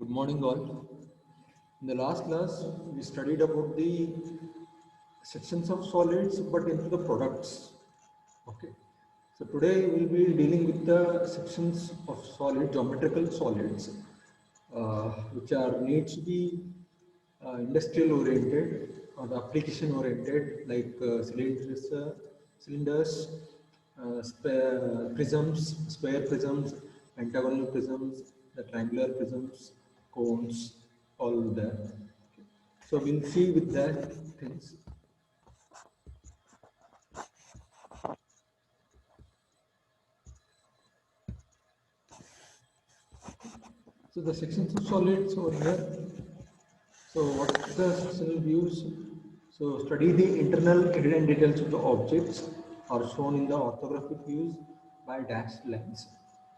Good morning, all. In the last class, we studied about the sections of solids, but into the products. Okay. So today we'll be dealing with the sections of solid, geometrical solids, which are needs to be industrial oriented or the application oriented, like cylinders, square prisms, pentagonal prisms, the triangular prisms, cones, all that. Okay. So we'll see with that things. So the sections of solids over here. So what are the sectional views? So study the internal hidden details of the objects are shown in the orthographic views by dashed lines.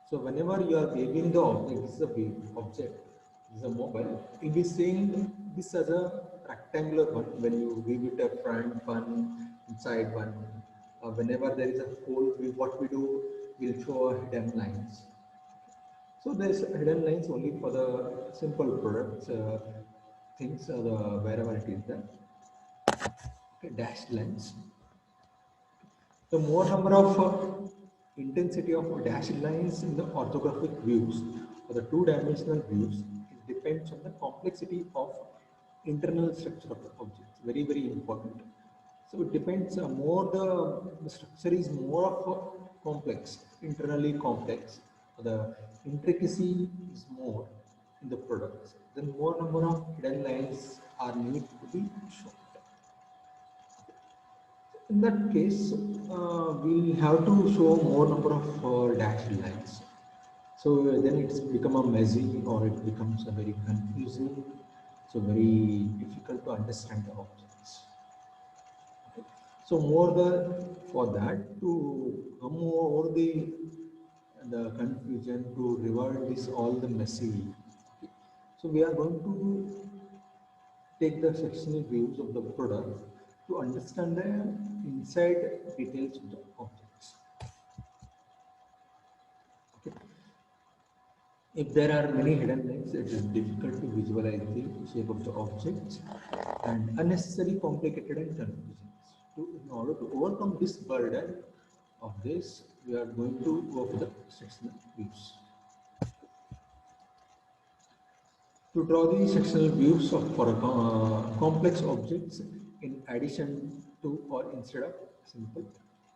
So whenever you are waving the object, this is a wave object, this is a mobile, you'll be seeing this as a rectangular one when you wave it a front one, inside one. Whenever there is a hole, what we do, we'll show a hidden lines. So there's hidden lines only for the simple products, things, wherever it is there. Okay, dashed lines. The more number of intensity of dashed lines in the orthographic views or the two-dimensional views, it depends on the complexity of internal structure of the objects. Very, very important. So it depends more the structure is more of complex, internally complex. The intricacy is more in the products. Then more number of hidden lines are need to be shown. In that case, we have to show more number of dashed lines. So then it's become a messy or it becomes a very confusing, so very difficult to understand the objects. So more for that to come over the confusion to revert this all the messy. So we are going to take the sectional views of the product to understand the inside details of the objects. Okay. If there are many hidden lines, it is difficult to visualize the shape of the objects and unnecessary complicated and confusing. In order to overcome this burden of this, we are going to go for the sectional views. To draw the sectional views of for complex objects in addition to or instead of simple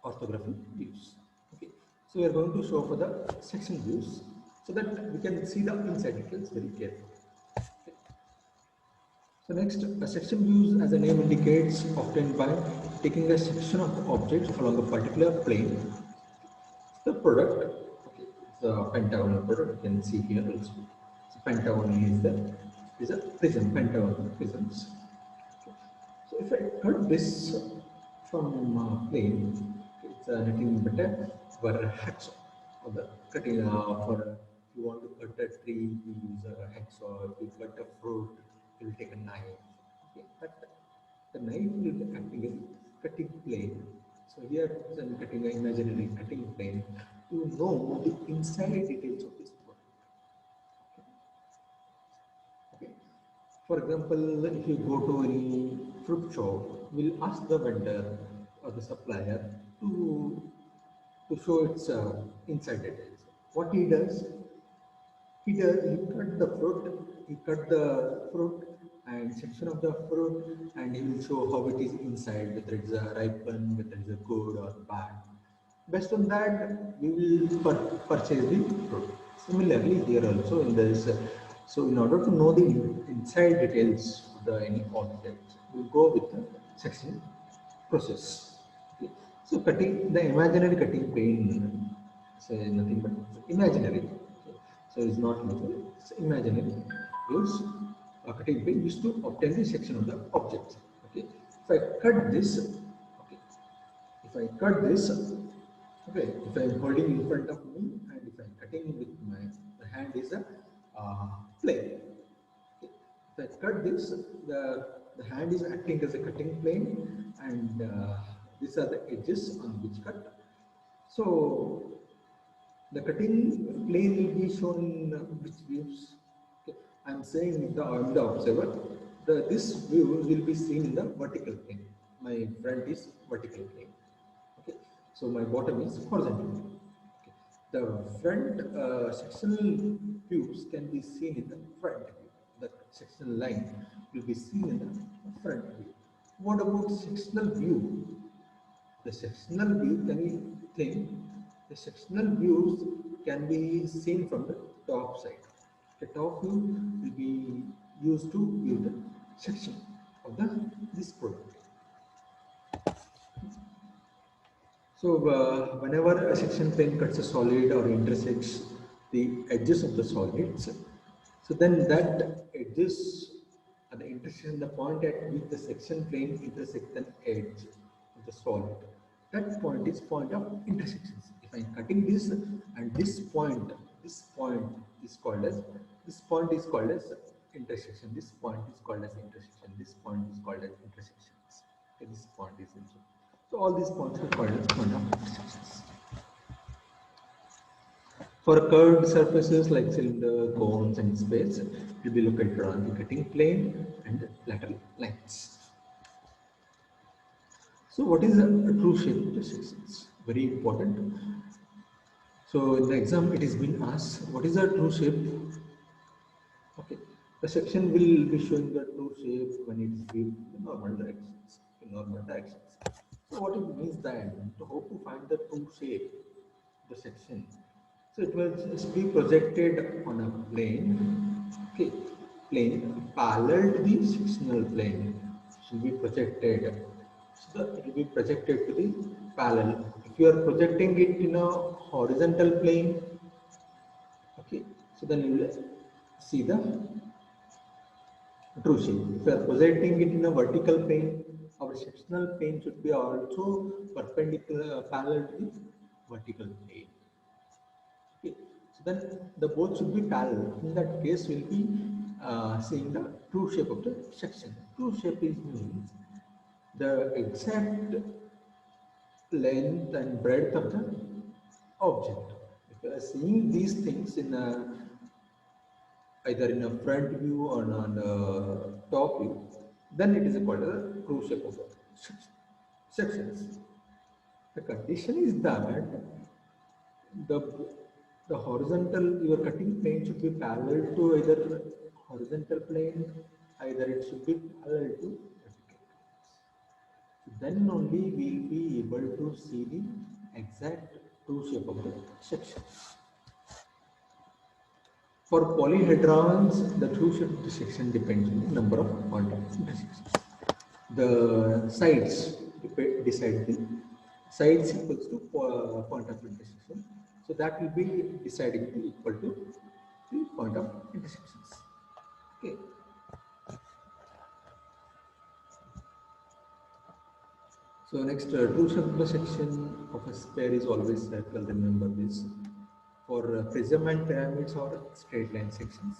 orthographic views. Okay, so we are going to show for the sectional views so that we can see the inside details very carefully. Okay. So next, a section views, as the name indicates, obtained by taking a section of objects along a particular plane. The product, okay, it's a pentagonal product. You can see here also. So pentagon is a prism, pentagonal prisms. Okay. So if I cut this from plane, okay, it's nothing but a hacksaw. Or the cutting for if you want to cut a tree, you use a hacksaw. If you cut a fruit, you will take a knife. Okay, but the knife will be acting as a cutting plane. So here I am cutting an imaginary cutting plane to know the inside details of this product. Okay. For example, if you go to any fruit shop, we'll ask the vendor or the supplier to show its inside details. What he cut the fruit, he cut the fruit and section of the fruit and he will show how it is inside, whether it is a ripen, whether it is a good or bad. Based on that, we will purchase the fruit. Similarly, here also in this, so in order to know the inside details of the any object, we will go with the section process. Okay. So cutting the imaginary cutting plane, say nothing but imaginary. Okay. So it's not literal, it's imaginary. Use a cutting plane used to obtain the section of the object. Okay. If I cut this, okay. If I cut this, okay. If I am holding in front of me and if I am cutting with my hand is a plane. Okay. If I cut this, the hand is acting as a cutting plane and these are the edges on which cut. So the cutting plane will be shown in which views. Okay. I'm saying I'm the observer. This view will be seen in the vertical plane. My front is vertical plane. Okay, so my bottom is horizontal plane. Okay. The front sectional views can be seen in the front view. The sectional line will be seen in the front view. What about sectional view? The sectional view, can we think the sectional views can be seen from the top side. The top view will be used to view the section of this product. So whenever a section plane cuts a solid or intersects the edges of the solids, so then that edges at the intersection, the point at which the section plane intersects an edge of the solid, that point is point of intersections. If I am cutting this and this point is called as intersection. This point is called as intersection. This point is called as intersections. Okay, this point is intersection. So all these points are called as point of intersections. For curved surfaces like cylinder, cones, and spheres, it will be located on the cutting plane and lateral lines. So what is a true shape intersections? Very important. So in the exam, it has been asked, what is a true shape? Okay, the section will be showing the true shape when it is viewed in normal directions. In normal directions. So what it means that to how to find the true shape, the section. So it will just be projected on a plane. Okay, plane parallel to the sectional plane should be projected. So it will be projected to the parallel. If you are projecting it in a horizontal plane, okay, so then you will see the true shape. If you are projecting it in a vertical plane, our sectional plane should be also perpendicular, parallel to the vertical plane. Okay. So then the both should be parallel. In that case, we'll be seeing the true shape of the section. True shape is means the exact length and breadth of the object. If you are seeing these things in a either in a front view or on a top view, then it is called a true shape of the sections. The condition is that the the horizontal your cutting plane should be parallel to either horizontal plane, either it should be parallel to vertical planes. So then only we will be able to see the exact true shape of the section. For polyhedrons, the true shape of the section depends on the number of point of intersections. The sides decide the sides equals to point of intersection. So that will be deciding to equal to the point of intersections. Okay. So next, true shape of the section of a sphere is always circle. Remember this. For prism and pyramids or straight line sections,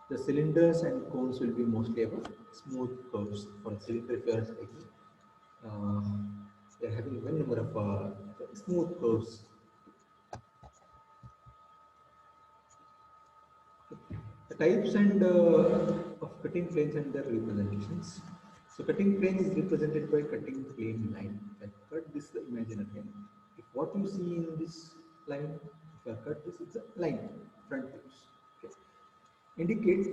the cylinders and cones will be mostly about smooth curves. For a cylinder, if you are taking, uh, they are having one number of smooth curves. The types and of cutting planes and their representations. So cutting plane is represented by cutting plane line. If I cut this imaginary line, if what you see in this line, if I cut this, it's a line, front views. Okay. Indicates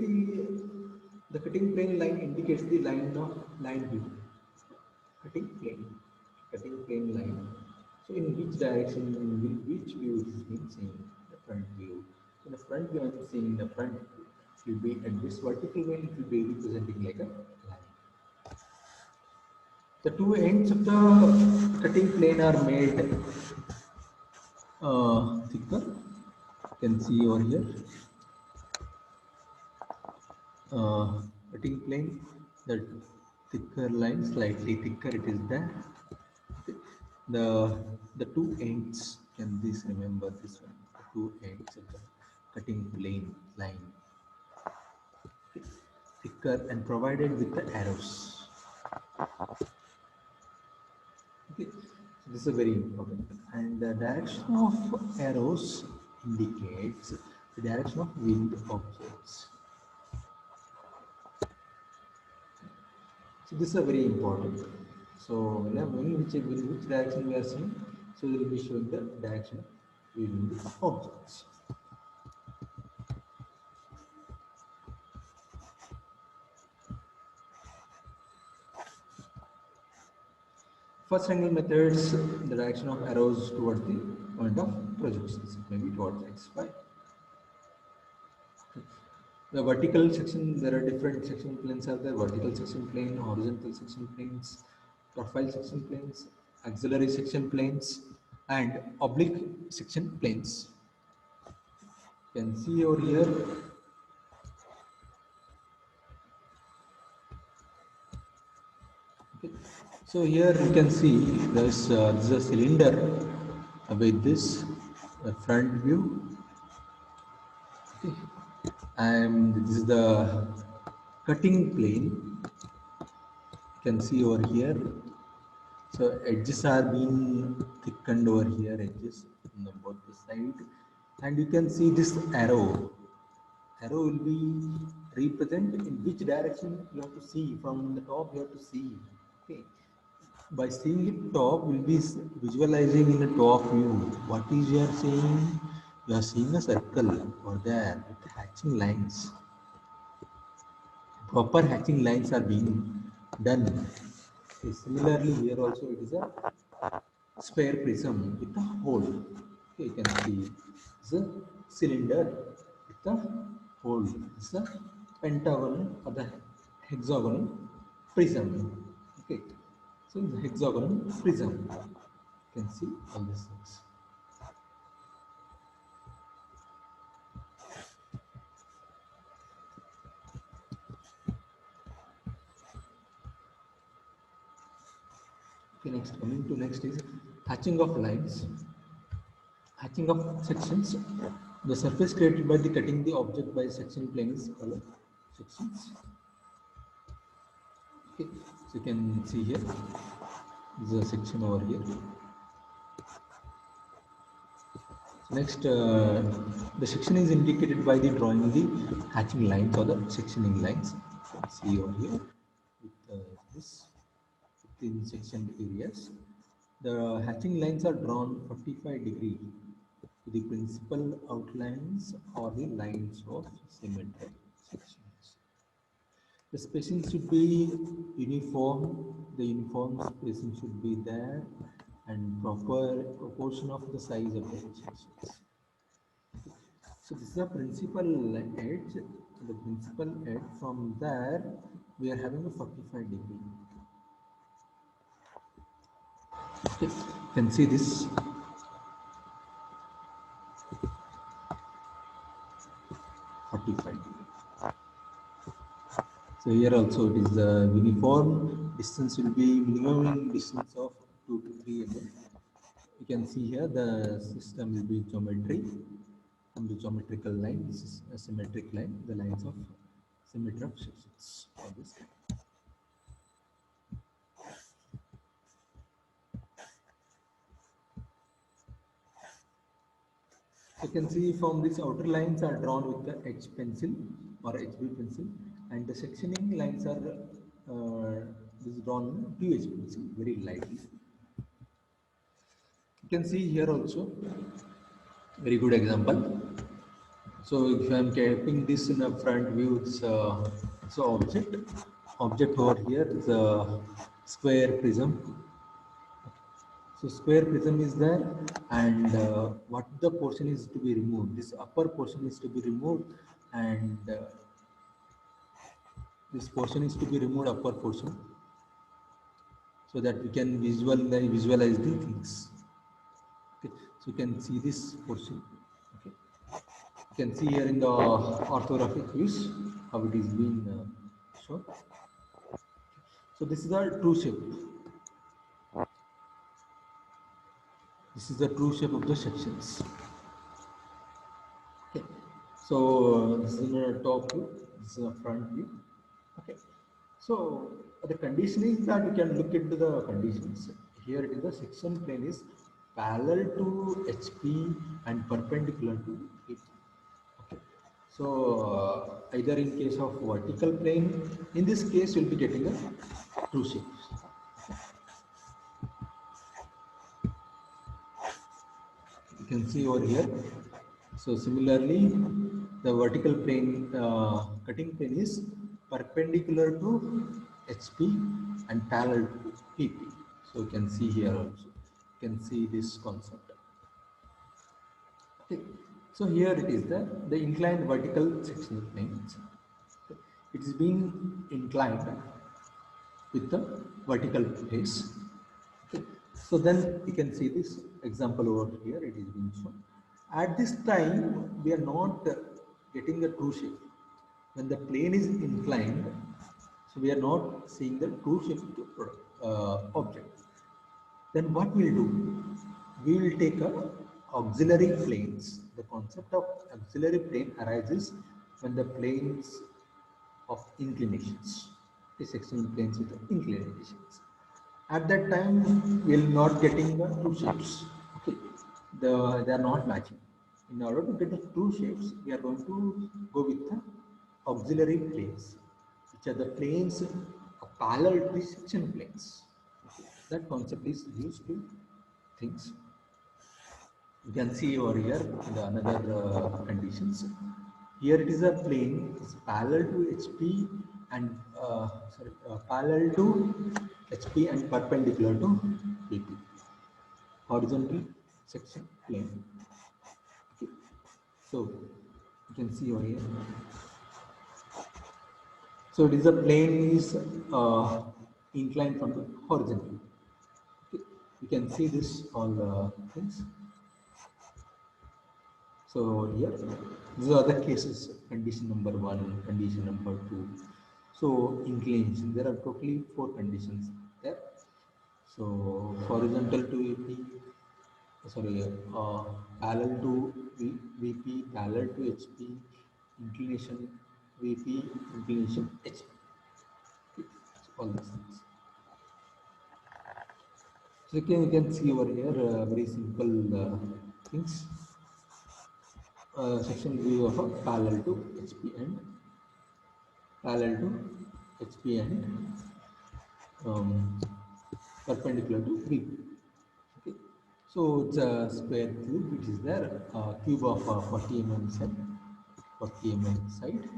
the cutting plane line indicates the line of line view. Cutting plane, cutting plane line. So in which direction, in which view it is being seen? The front view. In the front view, I am seeing the front view. It will be at this vertical line, it will be representing like a line. The two ends of the cutting plane are made thicker. You can see over here. Cutting plane, the thicker line, slightly thicker it is there. Okay. The two ends, can this remember this one? The two ends of the cutting plane line, okay, thicker and provided with the arrows. Okay, so this is very important. And the direction of arrows indicates the direction of winged objects. So this is a very important. So when which direction we are seeing, so we will be showing the direction using the objects. First angle methods, the direction of arrows towards the point of projections, maybe towards x, y. The vertical section, there are different section planes are there, vertical section plane, horizontal section planes, profile section planes, auxiliary section planes, and oblique section planes. You can see over here. Okay. So here you can see this is a cylinder with this front view. Okay. And this is the cutting plane. You can see over here. So edges are being thickened over here, edges on the both the side, and you can see this arrow. Arrow will be represent in which direction you have to see. From the top you have to see. Okay. By seeing it top, we'll be visualizing in the top view. What is you are seeing? You are seeing a circle over there with hatching lines. Proper hatching lines are being done. Similarly, here also it is a square prism with a hole. Okay, you can see it's a cylinder with a hole. It's a pentagonal or the hexagonal prism. Okay, so the hexagonal prism. You can see all these things. Okay, next coming to next is hatching of lines. Hatching of sections. The surface created by the cutting the object by section plane is called sections. Okay, so you can see here is a section over here. So next, the section is indicated by the drawing the hatching lines or the sectioning lines. You can see over here with this within sectioned areas. The hatching lines are drawn 45 degrees to the principal outlines or the lines of symmetric sections. The spacing should be uniform. The uniform spacing should be there and proper proportion of the size of the sections. So this is the principal edge. The principal edge from there we are having a 45 degree. Okay. You can see this 45 degree. So here also it is the uniform distance will be minimum distance of 2 to 3 mm. You can see here the system will be geometry from the geometrical line. This is a symmetric line, the lines of symmetry of sections for this. You can see from these outer lines are drawn with the H pencil or HB pencil, and the sectioning lines are this drawn with 2H pencil very lightly. You can see here also very good example. So if I am keeping this in a front view, it's a object over here is a square prism. So square prism is there, and what the portion is to be removed. This upper portion is to be removed, and this portion is to be removed, upper portion, so that we can visualize the things. Okay, so you can see this portion. Okay, you can see here in the orthographic views how it is being shown. So this is a true shape. This is the true shape of the sections. Okay. So this is the top view. This is the front view. Okay. So the condition is that you can look into the conditions. Here it is the section plane is parallel to HP and perpendicular to it. Okay. So either in case of vertical plane, in this case you'll be getting a true shapes. You can see over here. So similarly, the vertical plane cutting plane is perpendicular to HP and parallel to PP. So you can see here also. You can see this concept. Okay. So here it is the inclined vertical sectional planes. It is being inclined with the vertical face. Okay. So then you can see this example over here, it is being shown. At this time, we are not getting the true shape. When the plane is inclined, so we are not seeing the true shape of the object. Then what we'll do? We will take a auxiliary planes. The concept of auxiliary plane arises when the planes of inclinations, the sectional planes with the inclinations. At that time, we are not getting the true shapes. Okay, they are not matching. In order to get the true shapes, we are going to go with the auxiliary planes, which are the planes parallel to the section planes. Okay. That concept is used to things. You can see over here the another conditions. Here it is a plane is parallel to HP and parallel to HP and perpendicular to PP. Horizontal section plane. Okay. So you can see over here. So it is a plane is inclined from the horizontal. Okay. You can see this all things. So here, these are the cases, condition number 1, condition number 2. So inclination, there are totally 4 conditions there. So horizontal to VP, sorry, parallel to VP, parallel to HP, inclination VP, inclination HP. Okay. So all these things. So you can see over here very simple things. Section view of a parallel to HP and parallel to HP and um, perpendicular to VP. Okay. So it's a square cube which is there, cube of 40 mm side, 40 mm side,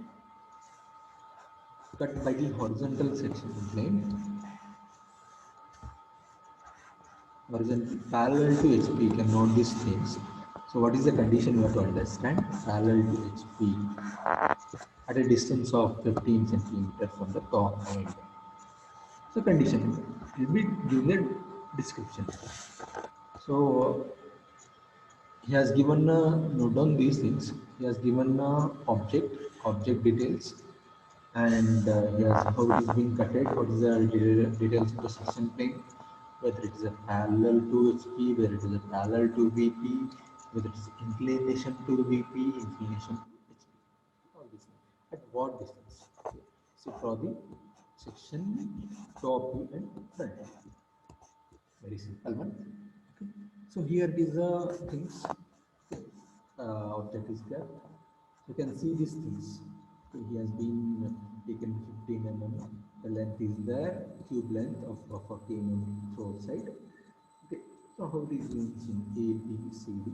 cut by the horizontal section plane, horizontal parallel to HP. You can note these things. So what is the condition you have to understand? Parallel to HP at a distance of 15 centimeter from the top end. So condition will be given the description. So he has given note down these things. He has given object details, and he has how it is being cutted. What is the details of the section plane? Whether it is a parallel to HP, whether it is a parallel to VP, whether it is inclination to VP, inclination to HP. All these things. At what distance? Okay. So for the section top view and front view. Very simple one. Okay. So here it is the things. Okay. Object is there. You can see these things. Okay. He has been taken 15 mm. The length is there. Cube length of 40 mm through side. Okay. So how it is being seen? A, B, C, D.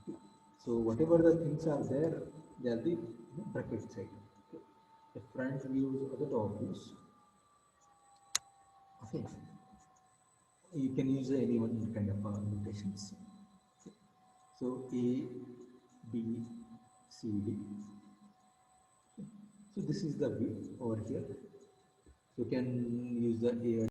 Okay. So whatever the things are there, they are the bracket side. Okay. The front views or the top views. Okay. You can use any one kind of notations. So A, B, C, D. So this is the view over here. You can use the A